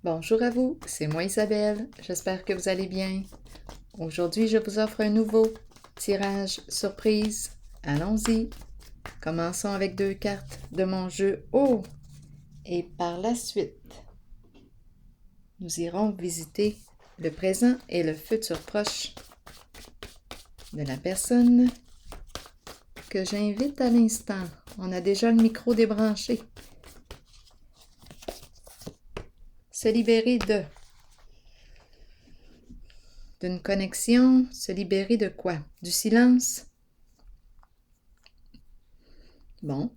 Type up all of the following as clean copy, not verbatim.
Bonjour à vous, c'est moi Isabelle, j'espère que vous allez bien. Aujourd'hui, je vous offre un nouveau tirage surprise. Allons-y. Commençons avec 2 cartes de mon jeu Oh! Et par la suite, nous irons visiter le présent et le futur proche de la personne que j'invite à l'instant. On a déjà le micro débranché. Se libérer d'une connexion, se libérer de quoi? Du silence? Bon.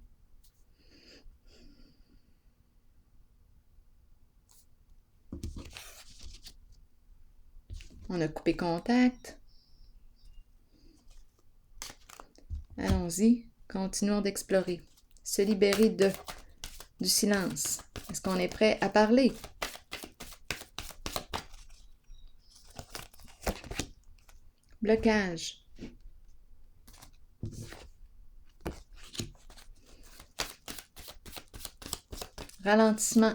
On a coupé contact. Allons-y, continuons d'explorer. Se libérer du silence. Est-ce qu'on est prêt à parler? Blocage. Ralentissement.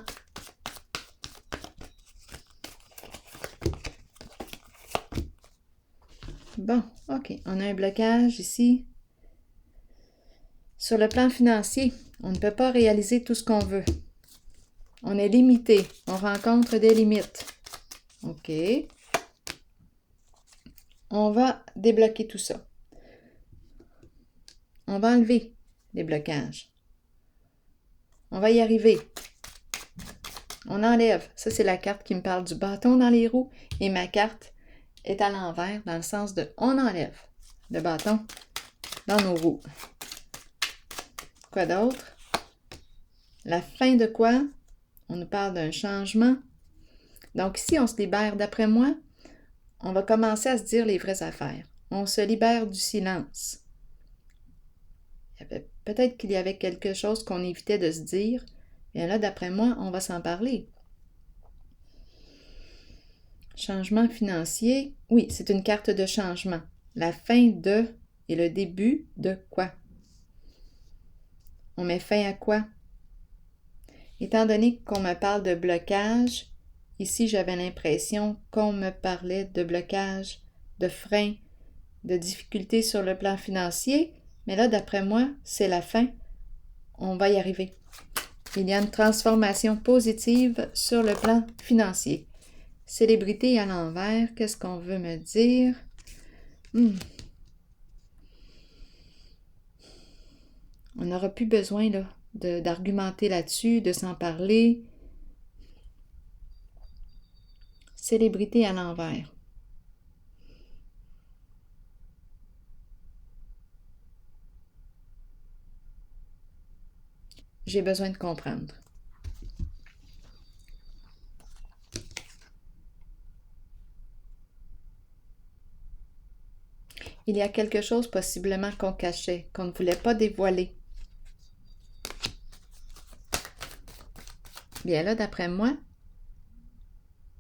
Bon, OK, on a un blocage ici. Sur le plan financier, on ne peut pas réaliser tout ce qu'on veut. On est limité, on rencontre des limites. OK. On va débloquer tout ça. On va enlever les blocages. On va y arriver. On enlève. Ça, c'est la carte qui me parle du bâton dans les roues. Et ma carte est à l'envers, dans le sens de on enlève le bâton dans nos roues. Quoi d'autre? La fin de quoi? On nous parle d'un changement. Donc ici, on se libère. D'après moi, on va commencer à se dire les vraies affaires. On se libère du silence. Peut-être qu'il y avait quelque chose qu'on évitait de se dire. Bien là, d'après moi, on va s'en parler. Changement financier. Oui, c'est une carte de changement. La fin de et le début de quoi? On met fin à quoi? Étant donné qu'on me parle de blocage, ici j'avais l'impression qu'on me parlait de blocage, de frein, de difficultés sur le plan financier, mais là, d'après moi, c'est la fin. On va y arriver. Il y a une transformation positive sur le plan financier. Célébrité à l'envers, qu'est-ce qu'on veut me dire? On n'aura plus besoin d'argumenter là-dessus, de s'en parler. Célébrité à l'envers. J'ai besoin de comprendre. Il y a quelque chose possiblement qu'on cachait, qu'on ne voulait pas dévoiler. Bien là, d'après moi,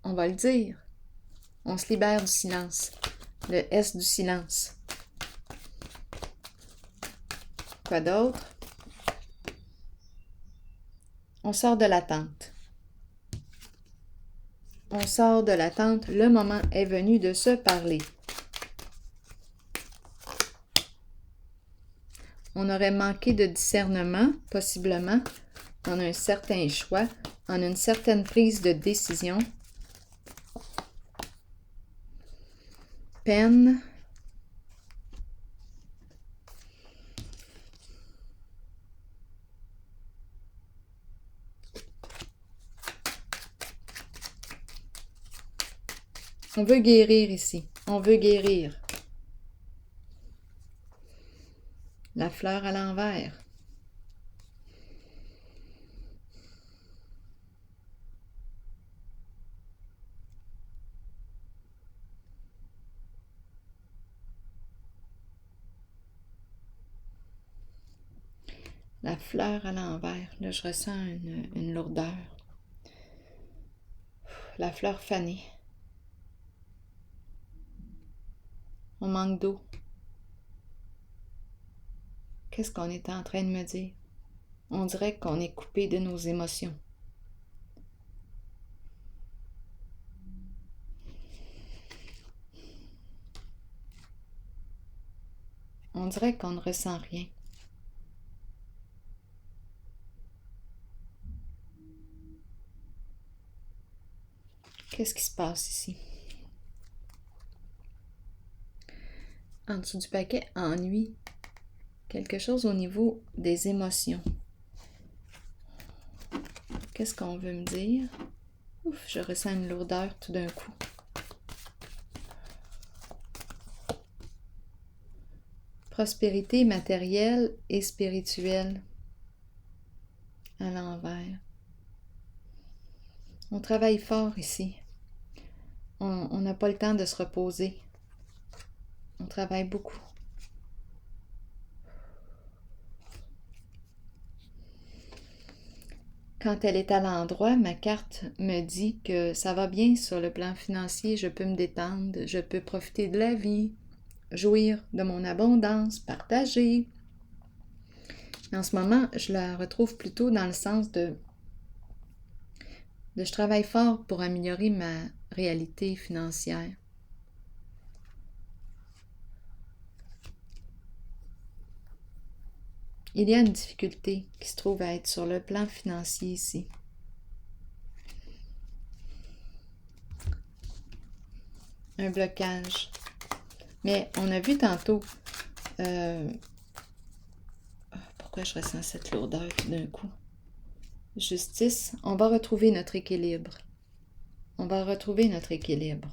on va le dire. On se libère du silence. Le S du silence. Quoi d'autre? On sort de l'attente. On sort de l'attente. Le moment est venu de se parler. On aurait manqué de discernement, possiblement, en un certain choix, en une certaine prise de décision. Peine. On veut guérir ici. On veut guérir. La fleur à l'envers. La fleur à l'envers. Là, je ressens une lourdeur. La fleur fanée. On manque d'eau. Qu'est-ce qu'on est en train de me dire? On dirait qu'on est coupé de nos émotions. On dirait qu'on ne ressent rien. Qu'est-ce qui se passe ici? En dessous du paquet, ennui. Quelque chose au niveau des émotions. Qu'est-ce qu'on veut me dire? Ouf, je ressens une lourdeur tout d'un coup. Prospérité matérielle et spirituelle à l'envers. On travaille fort ici. On n'a pas le temps de se reposer. On travaille beaucoup. Quand elle est à l'endroit, ma carte me dit que ça va bien sur le plan financier, je peux me détendre, je peux profiter de la vie, jouir de mon abondance, partager. En ce moment, je la retrouve plutôt dans le sens de je travaille fort pour améliorer ma réalité financière. Il y a une difficulté qui se trouve à être sur le plan financier ici. Un blocage. Mais on a vu tantôt... pourquoi je ressens cette lourdeur tout d'un coup? Justice, on va retrouver notre équilibre. On va retrouver notre équilibre.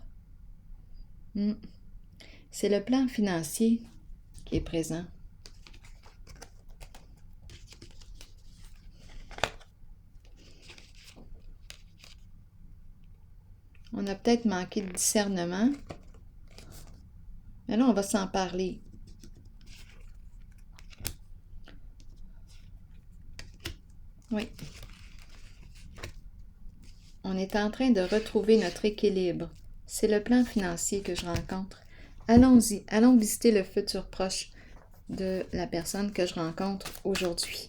C'est le plan financier qui est présent. On a peut-être manqué de discernement. Mais là, on va s'en parler. Oui. On est en train de retrouver notre équilibre. C'est le plan financier que je rencontre. Allons-y, allons visiter le futur proche de la personne que je rencontre aujourd'hui.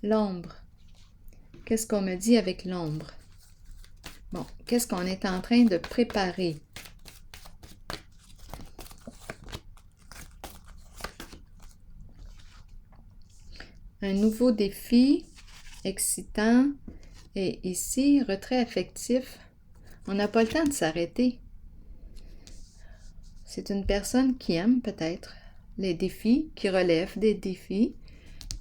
L'ombre. Qu'est-ce qu'on me dit avec l'ombre? Bon, qu'est-ce qu'on est en train de préparer? Un nouveau défi, excitant, et ici, retrait affectif. On n'a pas le temps de s'arrêter. C'est une personne qui aime peut-être les défis, qui relève des défis.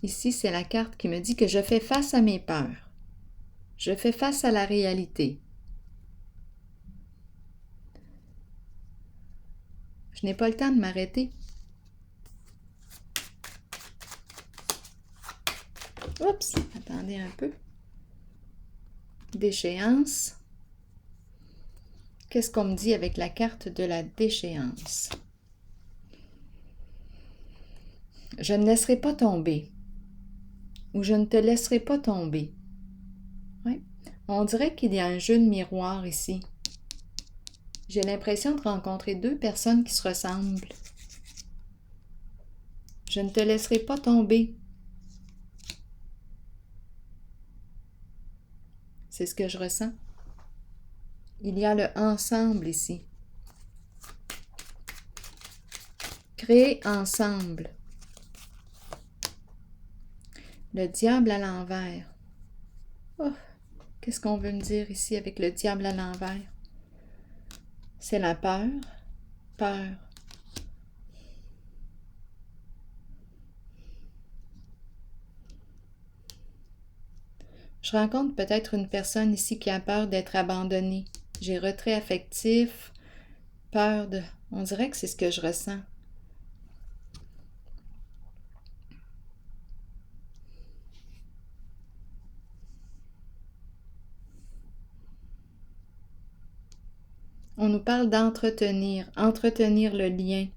Ici, c'est la carte qui me dit que je fais face à mes peurs. Je fais face à la réalité. Je n'ai pas le temps de m'arrêter. Oups, attendez un peu. Déchéance. Qu'est-ce qu'on me dit avec la carte de la déchéance? Je ne laisserai pas tomber. Ou je ne te laisserai pas tomber. Oui. On dirait qu'il y a un jeu de miroir ici. J'ai l'impression de rencontrer deux personnes qui se ressemblent. Je ne te laisserai pas tomber. C'est ce que je ressens. Il y a le ensemble ici. Créer ensemble. Le diable à l'envers. Oh, qu'est-ce qu'on veut me dire ici avec le diable à l'envers? C'est la peur. Peur. Je rencontre peut-être une personne ici qui a peur d'être abandonnée. J'ai retrait affectif, peur de... On dirait que c'est ce que je ressens. On nous parle d'entretenir, entretenir le lien,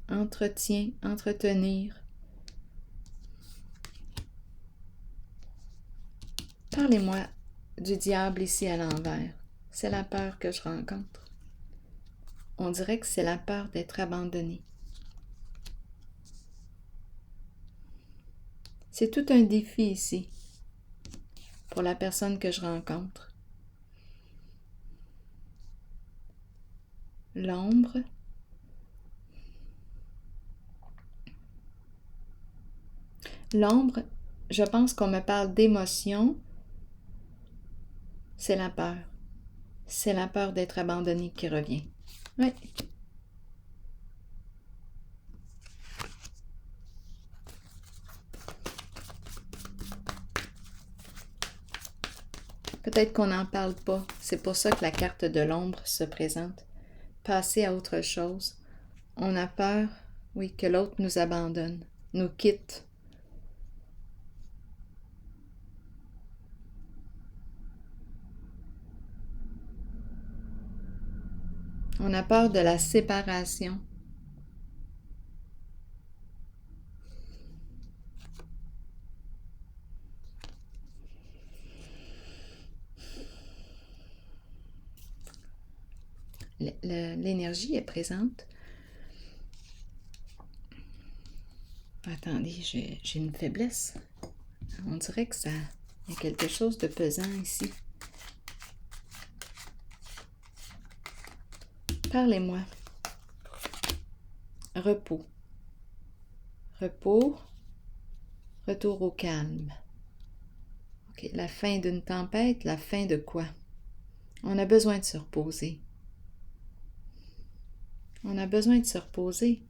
entretien, entretenir. Parlez-moi du diable ici à l'envers. C'est la peur que je rencontre. On dirait que c'est la peur d'être abandonné. C'est tout un défi ici. pour la personne que je rencontre. L'ombre. L'ombre, je pense qu'on me parle d'émotion. C'est la peur. C'est la peur d'être abandonné qui revient. Oui. Peut-être qu'on n'en parle pas. C'est pour ça que la carte de l'ombre se présente. Passer à autre chose. On a peur, oui, que l'autre nous abandonne, nous quitte. On a peur de la séparation. L'énergie est présente. Attendez, j'ai une faiblesse. On dirait que il y a quelque chose de pesant ici. Parlez-moi. Repos. Repos. Retour au calme. OK, la fin d'une tempête, la fin de quoi? On a besoin de se reposer. On a besoin de se reposer.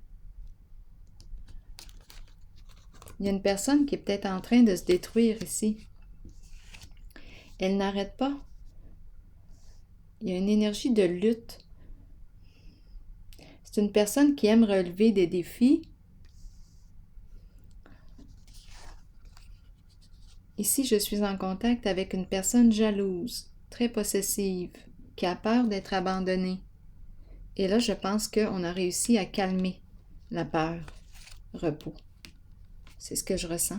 Il y a une personne qui est peut-être en train de se détruire ici. Elle n'arrête pas. Il y a une énergie de lutte. C'est une personne qui aime relever des défis. Ici, je suis en contact avec une personne jalouse, très possessive, qui a peur d'être abandonnée. Et là, je pense qu'on a réussi à calmer la peur. Repos. C'est ce que je ressens.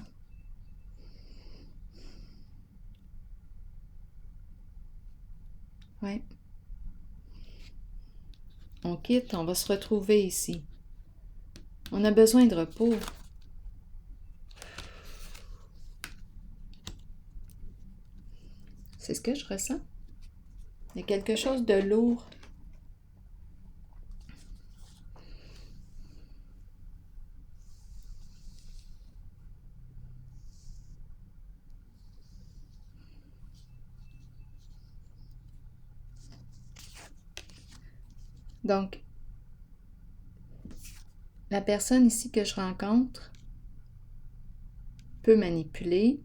Ouais. On quitte, on va se retrouver ici. On a besoin de repos. C'est ce que je ressens. Il y a quelque chose de lourd. Donc, la personne ici que je rencontre peut manipuler,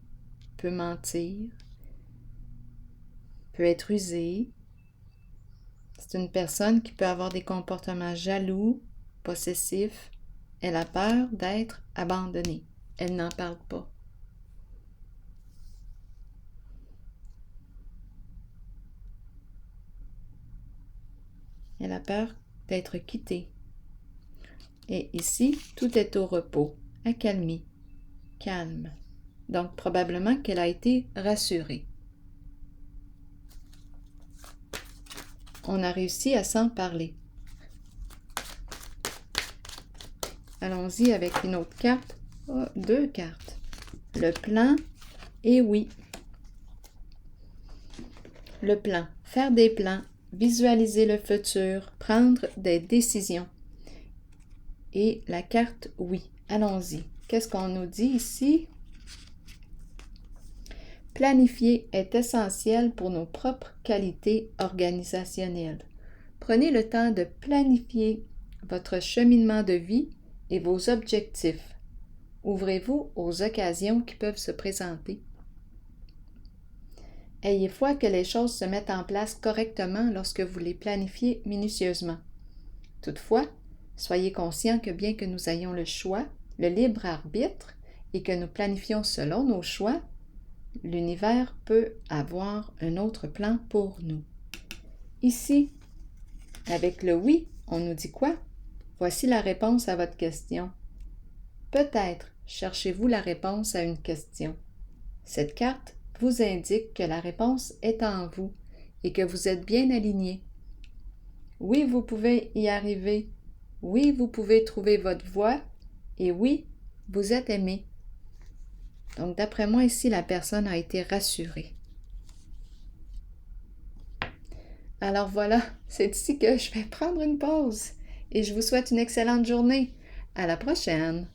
peut mentir, peut être usée. C'est une personne qui peut avoir des comportements jaloux, possessifs. Elle a peur d'être abandonnée. Elle n'en parle pas. Elle a peur d'être quittée. Et ici, tout est au repos, accalmie, calme. Donc, probablement qu'elle a été rassurée. On a réussi à s'en parler. Allons-y avec une autre carte. Oh, 2 cartes. Le plan et oui. Le plan. Faire des plans, visualiser le futur, prendre des décisions. Et la carte oui. Allons-y. Qu'est-ce qu'on nous dit ici? Planifier est essentiel pour nos propres qualités organisationnelles. Prenez le temps de planifier votre cheminement de vie et vos objectifs. Ouvrez-vous aux occasions qui peuvent se présenter. Ayez foi que les choses se mettent en place correctement lorsque vous les planifiez minutieusement. Toutefois, soyez conscient que bien que nous ayons le choix, le libre arbitre, et que nous planifions selon nos choix, l'univers peut avoir un autre plan pour nous. Ici, avec le oui, on nous dit quoi? Voici la réponse à votre question. Peut-être cherchez-vous la réponse à une question. Cette carte vous indique que la réponse est en vous et que vous êtes bien aligné. Oui, vous pouvez y arriver. Oui, vous pouvez trouver votre voie. Et oui, vous êtes aimé. Donc, d'après moi, ici, la personne a été rassurée. Alors voilà, c'est ici que je vais prendre une pause et je vous souhaite une excellente journée. À la prochaine!